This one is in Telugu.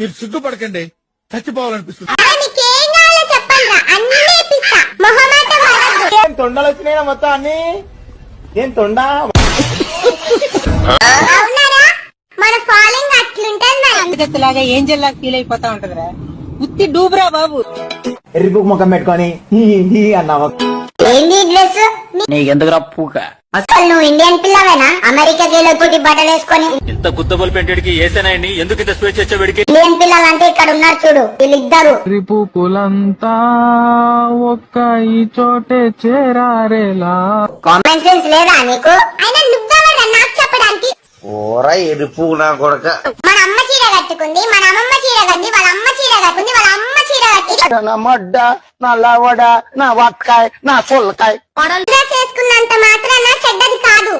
మీరు సిగ్గుపడకండి, చచ్చిపోవాలనిపిస్తుంది. తొండలు వచ్చినాయి మొత్తం అన్ని. ఏం తొండ మన ఫాలోయింగ్ అట్లుంటది. ఏంజల్ లాగా ఫీల్ అయిపోతా ఉంటదిరా. ఉత్తి డూబ్రా బాబు. ఎర్రిపు ముఖం పెట్టుకొని అన్నావా? ఏంది డ్రెస్? నీకెందుకురా పూక? అసలు నువ్వు ఇండియన్ పిల్లవేనా? అమెరికా గేలతోటి బట్టలు వేసుకొని ఇంత గుద్దబల్ పెంటడికి ఏసేనాయండి. ఎందుకు ఇంత స్వేచ్ఛ వచ్చేవాడికి? ఇండియన్ పిల్లలంటే ఇక్కడ ఉన్నారు చూడు, వీళ్ళిద్దరు. రిపుకులంతా ఒక్క ఈ చోటే చేరారేలా. కామన్ సెన్స్ లేదా నీకు? అయినా నువ్వెవరా నాకు చెప్పడానికి? ఓరా ఎరుపు నా కొడక. మన అమ్మ చీర కట్టుకుంది, మన అమ్మమ్మ చీర కట్టి, వాళ్ళ అమ్మ చీర కట్టుకుంది, వాళ్ళ అమ్మ చీర కట్టి, నా మడ్డ, నా లవడ, నా వక్కాయ్, నా సొల్లకాయ్. డ్రెస్ వేసుకున్నంత మాత్రాన చెడ్డది కాదు.